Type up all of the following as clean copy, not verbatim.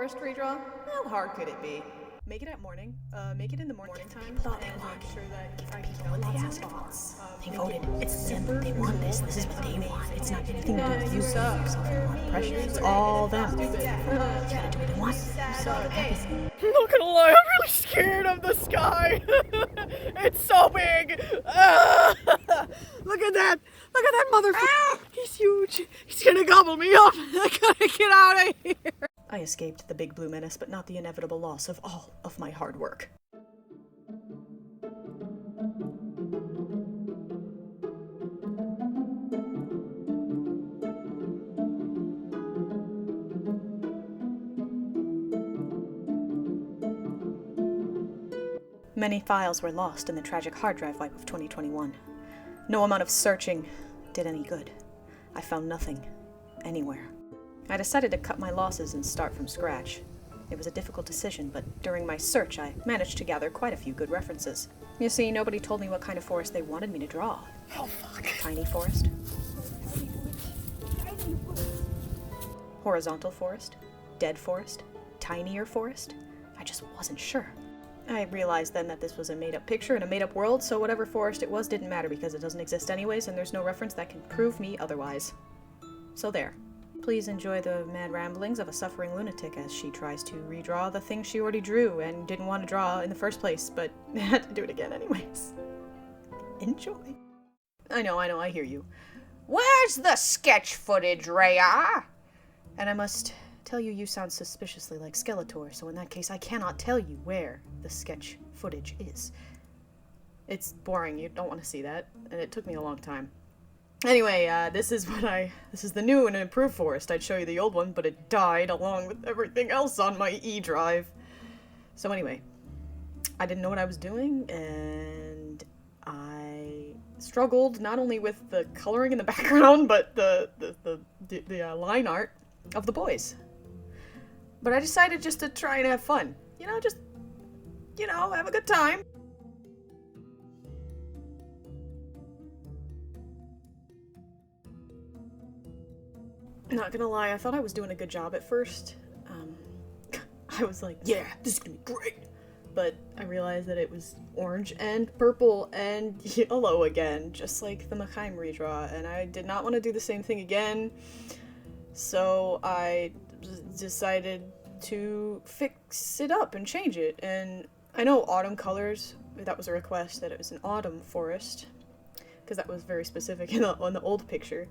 forest redraw? How hard could it be? Make it at morning, make it in the morning time, and make sure that I can People in the asphalts. They voted. It's them. They want this. This is what they want. It's not anything to do with you. Yourself and a lot of pressure. It's all them. You gotta do what they want. So I'm not gonna lie, I'm really scared of the sky. It's so big. Look at that. Look at that motherfucker. He's huge. He's gonna gobble me up. I gotta get out of here. I escaped the big blue menace, but not the inevitable loss of all of my hard work. Many files were lost in the tragic hard drive wipe of 2021. No amount of searching did any good. I found nothing, anywhere. I decided to cut my losses and start from scratch. It was a difficult decision, but during my search I managed to gather quite a few good references. You see, nobody told me what kind of forest they wanted me to draw. Oh fuck. Tiny forest? Horizontal forest? Dead forest? Tinier forest? I just wasn't sure. I realized then that this was a made-up picture in a made-up world, so whatever forest it was didn't matter because it doesn't exist anyways, and there's no reference that can prove me otherwise. So there. Please enjoy the mad ramblings of a suffering lunatic as she tries to redraw the thing she already drew and didn't want to draw in the first place, but had to do it again anyways. Enjoy. I know, I hear you. Where's the sketch footage, Rhea? And I must tell you, you sound suspiciously like Skeletor, so in that case I cannot tell you where the sketch footage is. It's boring, you don't want to see that, and it took me a long time. Anyway, this is the new and improved forest. I'd show you the old one, but it died along with everything else on my E drive. So anyway, I didn't know what I was doing, and I struggled not only with the coloring in the background, but the line art of the boys. But I decided just to try and have fun. Have a good time. Not gonna lie, I thought I was doing a good job at first. I was like, yeah, this is gonna be great. But I realized that it was orange and purple and yellow again, just like the HUMAAAANS redraw, and I did not want to do the same thing again. So I decided to fix it up and change it. And I know autumn colors, that was a request that it was an autumn forest, because that was very specific on the old picture.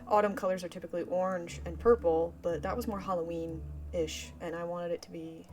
Autumn colors are typically orange and purple, but that was more Halloween-ish, and I wanted it to be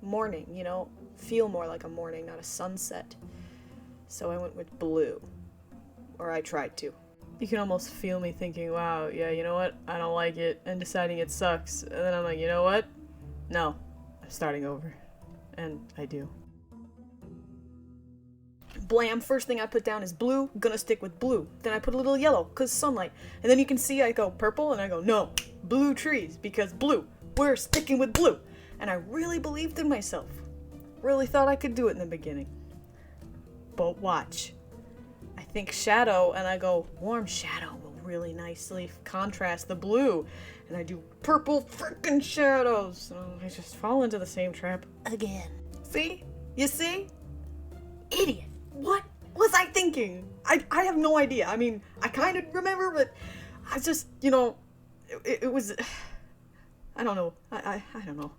morning, feel more like a morning, not a sunset. So I went with blue, or I tried to. You can almost feel me thinking, wow, yeah, you know what, I don't like it, and deciding it sucks, and then I'm like, you know what, no, I'm starting over, and I do. Blam, first thing I put down is blue, gonna stick with blue. Then I put a little yellow, cause sunlight. And then you can see I go purple, and I go, no, blue trees, because blue. We're sticking with blue. And I really believed in myself. Really thought I could do it in the beginning. But watch. I think shadow, and I go, warm shadow will really nicely contrast the blue. And I do purple frickin' shadows. So I just fall into the same trap again. See? You see? Idiot. What was I thinking? I have no idea. I mean, I kind of remember, but I just, it was, I don't know. I don't know.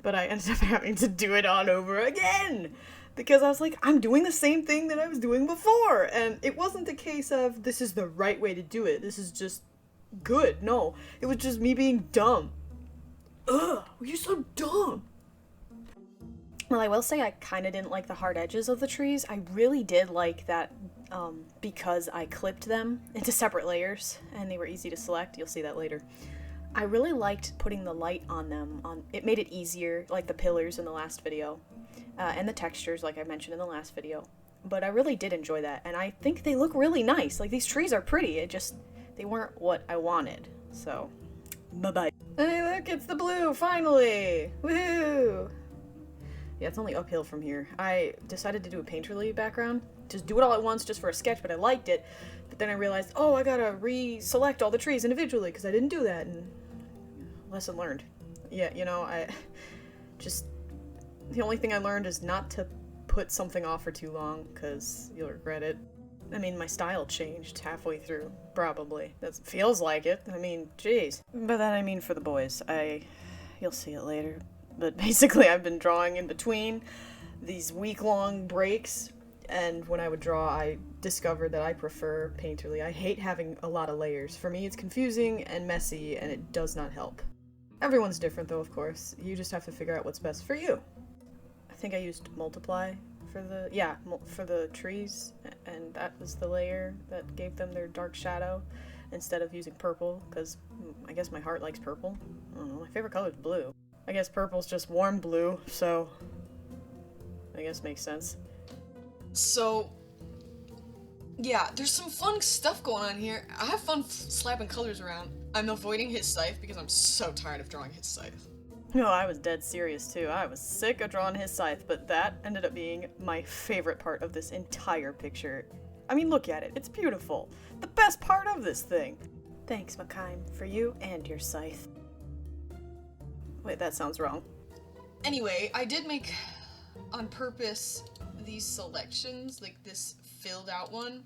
But I ended up having to do it all over again. Because I was like, I'm doing the same thing that I was doing before. And it wasn't the case of, this is the right way to do it. This is just good. No. It was just me being dumb. Ugh, you're so dumb. Well, I will say I kind of didn't like the hard edges of the trees. I really did like that because I clipped them into separate layers and they were easy to select. You'll see that later. I really liked putting the light on them. It made it easier, like the pillars in the last video, and the textures like I mentioned in the last video. But I really did enjoy that, and I think they look really nice. Like, these trees are pretty. They weren't what I wanted. So, bye-bye. Hey, look, it's the blue, finally! Woohoo! Yeah, it's only uphill from here. I decided to do a painterly background. Just do it all at once just for a sketch, but I liked it. But then I realized, oh, I gotta re-select all the trees individually, because I didn't do that, and lesson learned. Yeah, you know, the only thing I learned is not to put something off for too long, because you'll regret it. I mean, my style changed halfway through, probably. That feels like it. I mean, jeez. But that I mean for the boys. You'll see it later. But basically, I've been drawing in between these week-long breaks, and when I would draw, I discovered that I prefer painterly. I hate having a lot of layers. For me, it's confusing and messy, and it does not help. Everyone's different, though, of course. You just have to figure out what's best for you. I think I used multiply for the trees, and that was the layer that gave them their dark shadow instead of using purple, because I guess my heart likes purple. I don't know, my favorite color is blue. I guess purple's just warm blue, so I guess makes sense. So, yeah, there's some fun stuff going on here. I have fun slapping colors around. I'm avoiding his scythe because I'm so tired of drawing his scythe. No, I was dead serious too. I was sick of drawing his scythe, but that ended up being my favorite part of this entire picture. I mean, look at it. It's beautiful. The best part of this thing. Thanks, Makaim, for you and your scythe. Wait, that sounds wrong. Anyway, I did make, on purpose, these selections, like this filled out one.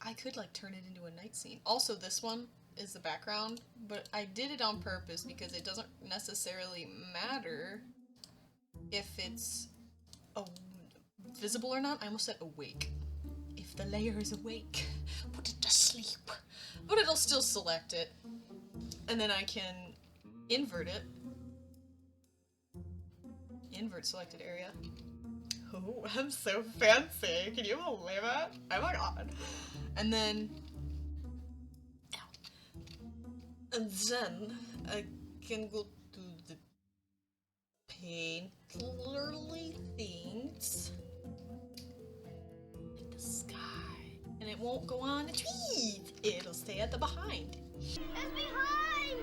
I could, like, turn it into a night scene. Also, this one is the background, but I did it on purpose because it doesn't necessarily matter if it's visible or not. I almost said awake. If the layer is awake, put it to sleep. But it'll still select it. And then I can invert it. Invert selected area. Oh, I'm so fancy. Can you believe it? Oh my god. And then I can go to the painterly things in the sky. And it won't go on the trees. It'll stay at the behind. It's behind!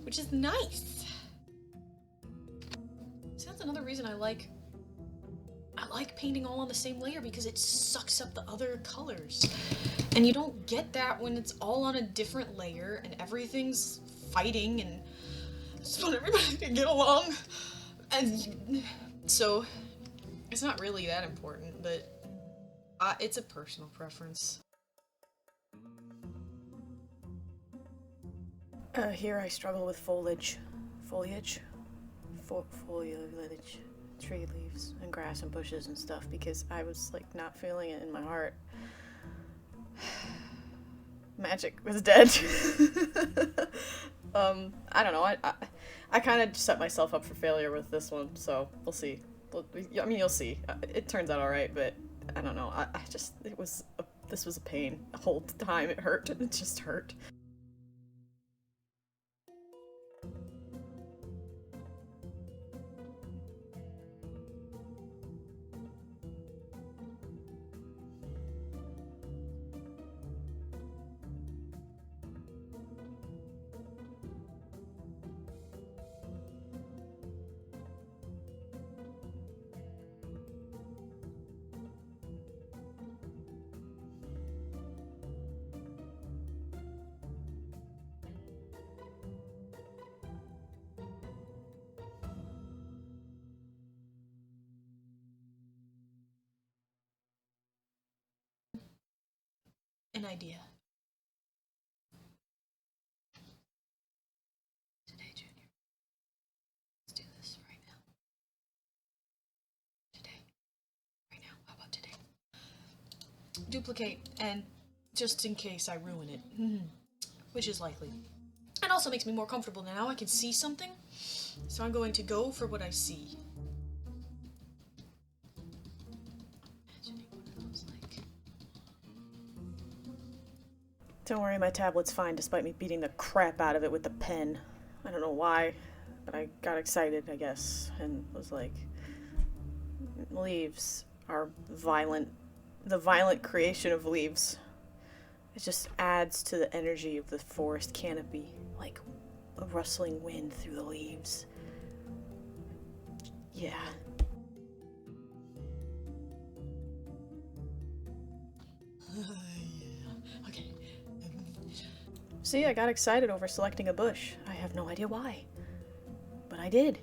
Which is nice. So that's another reason I like painting all on the same layer, because it sucks up the other colors. And you don't get that when it's all on a different layer and everything's fighting and I just want everybody to get along. And so it's not really that important, but it's a personal preference. Here I struggle with foliage. Foliage? Foliage. Tree leaves and grass and bushes and stuff, because I was like not feeling it in my heart. Magic was dead. I don't know. I kind of set myself up for failure with this one, so we'll see. I mean, you'll see. It turns out all right, but I don't know. This was a pain the whole time. It hurt. It just hurt. An idea. Today, Junior. Let's do this right now. Today. Right now. How about today? Duplicate, and just in case I ruin it. Which is likely. It also makes me more comfortable now. I can see something. So I'm going to go for what I see. Don't worry, my tablet's fine despite me beating the crap out of it with the pen. I don't know why, but I got excited, I guess, and was like, leaves are violent. The violent creation of leaves. It just adds to the energy of the forest canopy, like a rustling wind through the leaves. Yeah. Okay, See, I got excited over selecting a bush. I have no idea why. But I did.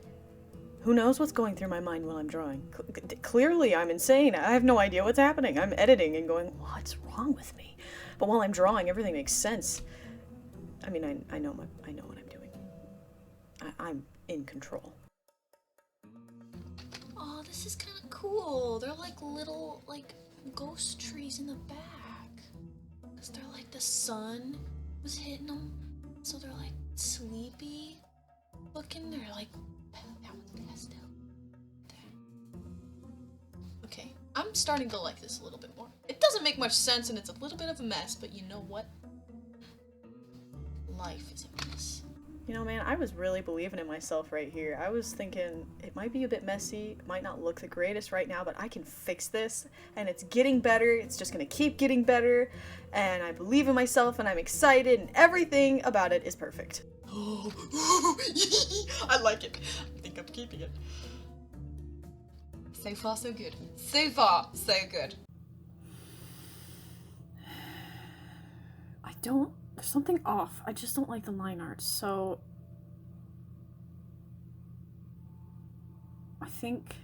Who knows what's going through my mind while I'm drawing? Clearly, I'm insane. I have no idea what's happening. I'm editing and going, what's wrong with me? But while I'm drawing, everything makes sense. I mean, I know what I'm doing. I'm in control. Oh, this is kind of cool. They're like little, like, ghost trees in the back. Because they're like the sun was hitting them. So they're like sleepy looking. They're like, that one's pastel. Okay, I'm starting to like this a little bit more. It doesn't make much sense and it's a little bit of a mess, but you know what? Life is a mess. You know, man, I was really believing in myself right here. I was thinking it might be a bit messy, it might not look the greatest right now, but I can fix this, and it's getting better. It's just gonna keep getting better, and I believe in myself, and I'm excited, and everything about it is perfect. I like it. I think I'm keeping it. So far, so good. So far, so good. There's something off. I just don't like the line art, so I think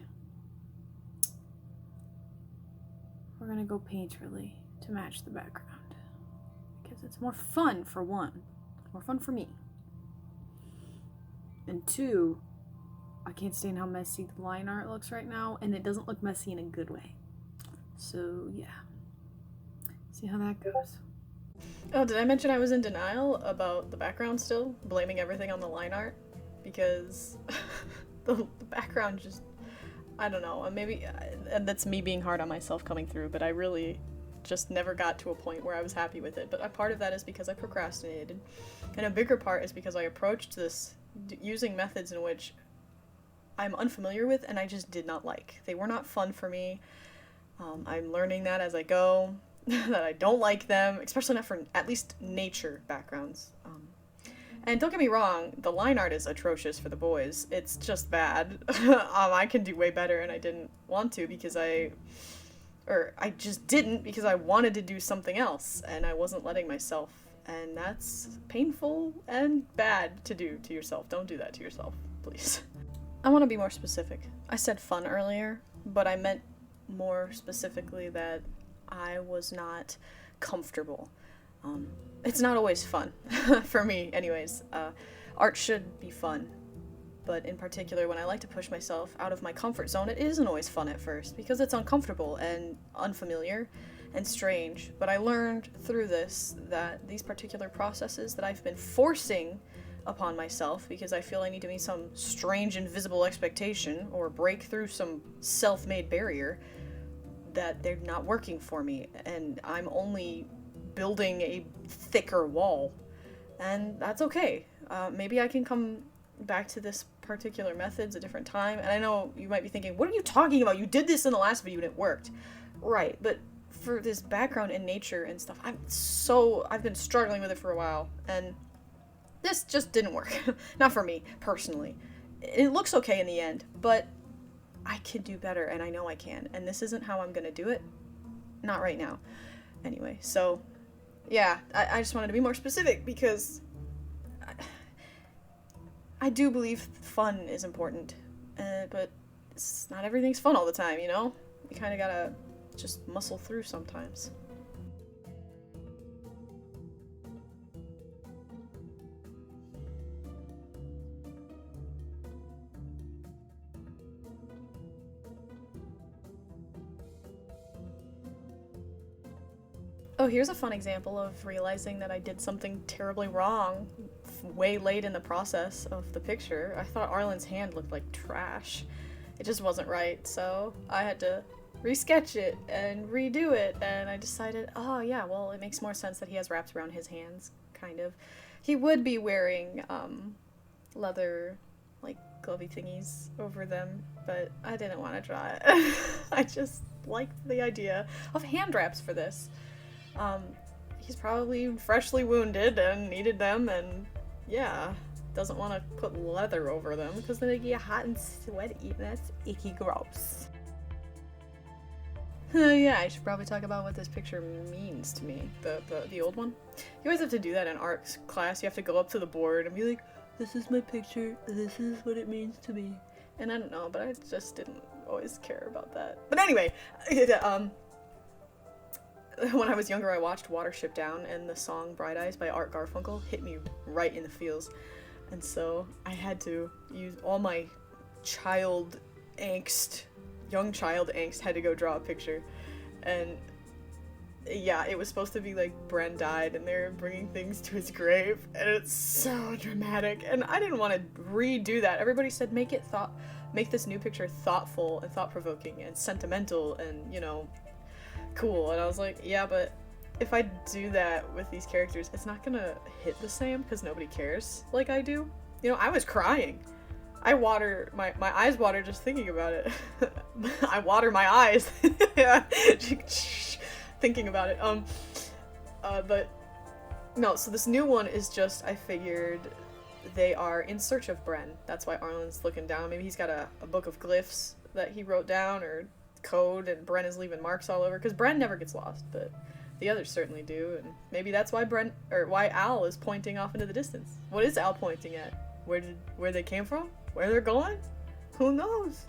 we're gonna go painterly to match the background. Because it's more fun, for one. More fun for me. And two, I can't stand how messy the line art looks right now, and it doesn't look messy in a good way. So, yeah. See how that goes. Oh, did I mention I was in denial about the background still? Blaming everything on the line art? Because the background just, I don't know, maybe, and that's me being hard on myself coming through, but I really just never got to a point where I was happy with it. But a part of that is because I procrastinated, and a bigger part is because I approached this using methods in which I'm unfamiliar with and I just did not like. They were not fun for me. I'm learning that as I go. That I don't like them, especially not for at least nature backgrounds. And don't get me wrong, the line art is atrocious for the boys. It's just bad. I can do way better, and I didn't want to because I just didn't because I wanted to do something else, and I wasn't letting myself. And that's painful and bad to do to yourself. Don't do that to yourself, please. I want to be more specific. I said fun earlier, but I meant more specifically that I was not comfortable. It's not always fun, for me anyways. Art should be fun, but in particular when I like to push myself out of my comfort zone, it isn't always fun at first, because it's uncomfortable and unfamiliar and strange. But I learned through this that these particular processes that I've been forcing upon myself because I feel I need to meet some strange invisible expectation or break through some self-made barrier, that they're not working for me, and I'm only building a thicker wall, and that's okay. Maybe I can come back to this particular methods a different time, and I know you might be thinking, what are you talking about? You did this in the last video and it worked. Right, but for this background in nature and stuff, I've been struggling with it for a while, and this just didn't work. Not for me, personally. It looks okay in the end, but I can do better, and I know I can, and this isn't how I'm gonna do it. Not right now. Anyway, so, yeah, I just wanted to be more specific, because I do believe fun is important, but not everything's fun all the time, you know? You kinda gotta just muscle through sometimes. Oh, here's a fun example of realizing that I did something terribly wrong way late in the process of the picture. I thought Arlen's hand looked like trash. It just wasn't right, so I had to resketch it and redo it, and I decided, oh yeah, well, it makes more sense that he has wraps around his hands, kind of. He would be wearing leather, like, glovey thingies over them, but I didn't want to draw it. I just liked the idea of hand wraps for this. He's probably freshly wounded and needed them, and yeah, doesn't want to put leather over them because then they get hot and sweaty, and that's icky gross. Yeah, I should probably talk about what this picture means to me. The old one. You always have to do that in art class. You have to go up to the board and be like, this is my picture, this is what it means to me. And I don't know, but I just didn't always care about that. But anyway, when I was younger, I watched Watership Down, and the song Bright Eyes by Art Garfunkel hit me right in the feels. And so I had to use all my child angst, young child angst, had to go draw a picture. And yeah, it was supposed to be like Bren died and they're bringing things to his grave, and it's so dramatic, and I didn't want to redo that. Everybody said make this new picture thoughtful and thought-provoking and sentimental and, you know, cool. And I was like, yeah, but if I do that with these characters, it's not gonna hit the same because nobody cares like I do. You know, I was crying. I water, my eyes water just thinking about it. I water my eyes. Yeah. Thinking about it. But no, so this new one is just, I figured they are in search of Bren. That's why Arlen's looking down. Maybe he's got a book of glyphs that he wrote down, or code, and Bren is leaving marks all over, because Bren never gets lost, but the others certainly do. And maybe that's why why Al is pointing off into the distance. What is Al pointing at? Where they came from? Where they're going? Who knows?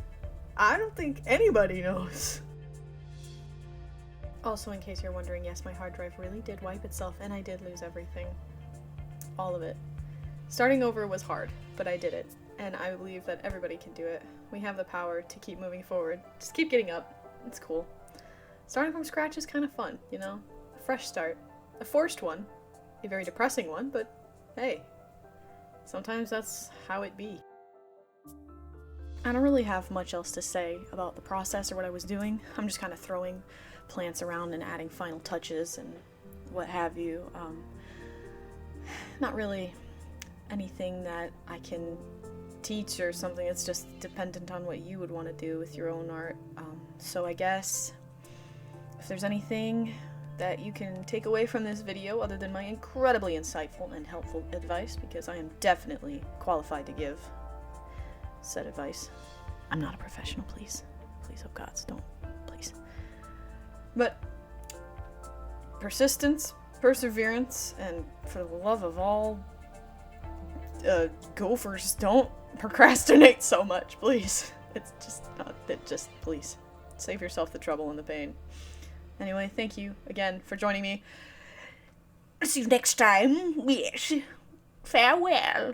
I don't think anybody knows. Also, in case you're wondering, yes, my hard drive really did wipe itself, and I did lose everything. All of it. Starting over was hard, but I did it, and I believe that everybody can do it. We have the power to keep moving forward. Just keep getting up. It's cool. Starting from scratch is kind of fun, you know? A fresh start. A forced one. A very depressing one, but hey. Sometimes that's how it be. I don't really have much else to say about the process or what I was doing. I'm just kind of throwing plants around and adding final touches and what have you. Not really anything that I can teach or something. It's just dependent on what you would want to do with your own art. So I guess if there's anything that you can take away from this video other than my incredibly insightful and helpful advice, because I am definitely qualified to give said advice. I'm not a professional, please. Please, oh gods, don't, please. But persistence, perseverance, and for the love of all gophers, don't procrastinate so much, please. It's just not, please. Save yourself the trouble and the pain. Anyway, thank you again for joining me. See you next time. Yes. Farewell.